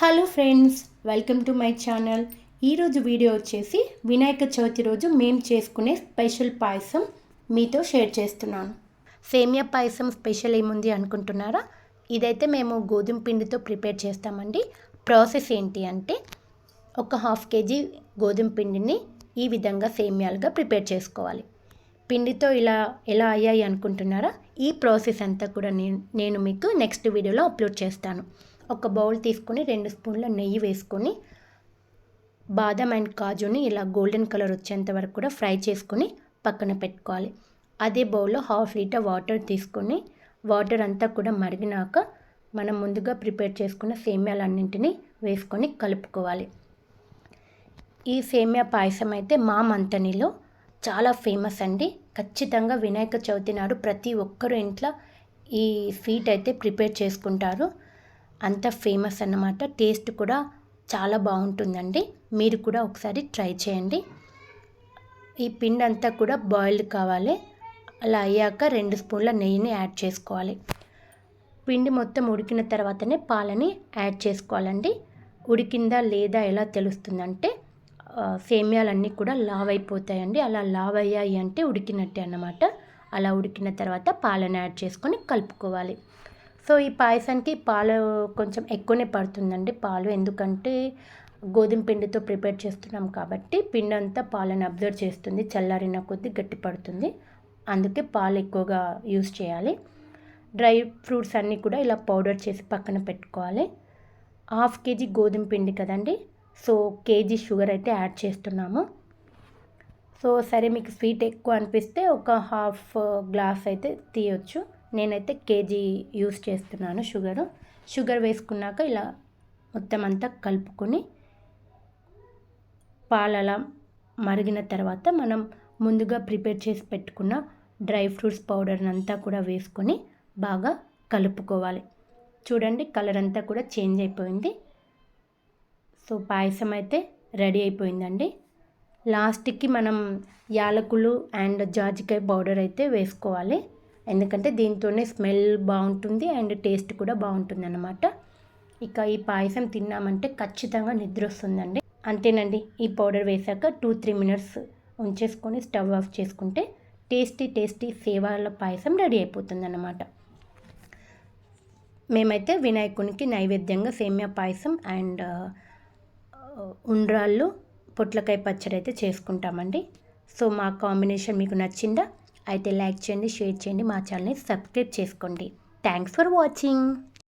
Hello friends, welcome to my channel. ఈరోజు video వచ్చేసి వినాయక చవితి రోజు మేము చేసుకునే స్పెషల్ పాయసం మీతో షేర్ చేస్తున్నాను. సేమియా పాయసం స్పెషల్ ఏముంది అనుకుంటున్నారా? ఇదైతే మేము గోధుమ పిండితో ప్రిపేర్ చేస్తామండి. ప్రాసెస్ ఏంటి అంటే, ఒక 1/2 kg గోధుమ పిండిని ఈ విధంగా సేమియాలుగా ప్రిపేర్ చేసుకోవాలి. పిండితో ఎలా అయ్యాయి అనుకుంటున్నారా? ఈ ప్రాసెస్ అంతా కూడా నేను మీకు నెక్స్ట్ వీడియోలో అప్లోడ్ చేస్తాను. ఒక బౌల్ తీసుకొని 2 స్పూన్ల నెయ్యి వేసుకొని బాదం అండ్ కాజుని ఇలా గోల్డెన్ కలర్ వచ్చేంత వరకు కూడా ఫ్రై చేసుకొని పక్కన పెట్టుకోవాలి. అదే బౌల్లో 1/2 లీటర్ వాటర్ తీసుకొని వాటర్ అంతా కూడా మరిగినాక మనం ముందుగా ప్రిపేర్ చేసుకున్న సేమ్యాలన్నింటినీ వేసుకొని కలుపుకోవాలి. ఈ సేమ్యా పాయసం అయితే మా మంతనిలో చాలా ఫేమస్ అండి. ఖచ్చితంగా వినాయక చవితి నాడు ప్రతి ఒక్కరు ఇంట్లో ఈ స్వీట్ అయితే ప్రిపేర్ చేసుకుంటారు. అంత ఫేమస్ అన్నమాట. టేస్ట్ కూడా చాలా బాగుంటుందండి. మీరు కూడా ఒకసారి ట్రై చేయండి. ఈ పిండి అంతా కూడా బాయిల్డ్ కావాలి. అలా అయ్యాక 2 స్పూన్ల నెయ్యిని యాడ్ చేసుకోవాలి. పిండి మొత్తం ఉడికిన తర్వాతనే పాలని యాడ్ చేసుకోవాలండి. ఉడికిందా లేదా ఎలా తెలుస్తుందంటే సేమ్యాలన్నీ కూడా లావ్ అయిపోతాయండి. అలా లావ్ అయ్యాయి అంటే ఉడికినట్టే అన్నమాట. అలా ఉడికిన తర్వాత పాలను యాడ్ చేసుకొని కలుపుకోవాలి. సో ఈ పాయసానికి పాలు కొంచెం ఎక్కువనే పడుతుందండి. పాలు ఎందుకంటే గోధుమ పిండితో ప్రిపేర్ చేస్తున్నాం కాబట్టి పిండి అంతా పాలను అబ్జర్వ్ చేస్తుంది. చల్లారిన కొద్దీ గట్టి పడుతుంది. అందుకే పాలు ఎక్కువగా యూస్ చేయాలి. డ్రై ఫ్రూట్స్ అన్నీ కూడా ఇలా పౌడర్ చేసి పక్కన పెట్టుకోవాలి. 1/2 kg గోధుమ పిండి కదండి. సో కేజీ షుగర్ అయితే యాడ్ చేస్తున్నాము. సో సరే, మీకు స్వీట్ ఎక్కువ అనిపిస్తే ఒక 1/2 గ్లాస్ అయితే తీయొచ్చు. నేనైతే కేజీ యూస్ చేస్తున్నాను షుగర్ వేసుకున్నాక ఇలా మొత్తం అంతా కలుపుకొని పాలలా మరిగిన తర్వాత మనం ముందుగా ప్రిపేర్ చేసి పెట్టుకున్న డ్రై ఫ్రూట్స్ పౌడర్ని అంతా కూడా వేసుకొని బాగా కలుపుకోవాలి. చూడండి, కలర్ అంతా కూడా చేంజ్ అయిపోయింది. సో పాయసం అయితే రెడీ అయిపోయిందండి. లాస్ట్కి మనం యాలకులు అండ్ జాజికాయ పౌడర్ అయితే వేసుకోవాలి. ఎందుకంటే దీంతోనే స్మెల్ బాగుంటుంది అండ్ టేస్ట్ కూడా బాగుంటుంది అన్నమాట. ఇక ఈ పాయసం తిన్నామంటే ఖచ్చితంగా నిద్ర వస్తుందండి. అంతేనండి, ఈ పౌడర్ వేసాక 2-3 మినిట్స్ ఉంచేసుకొని స్టవ్ ఆఫ్ చేసుకుంటే టేస్టీ సేవాల పాయసం రెడీ అయిపోతుంది అన్నమాట. మేమైతే వినాయకునికి నైవేద్యంగా సేమ్యా పాయసం అండ్ ఉండ్రాళ్ళు పొట్లకాయ పచ్చడి అయితే చేసుకుంటామండి. సో మా కాంబినేషన్ మీకు నచ్చిందా? అయితే లైక్ చేయండి, షేర్ చేయండి, మా ఛానల్ని సబ్స్క్రైబ్ చేసుకోండి. Thanks for watching.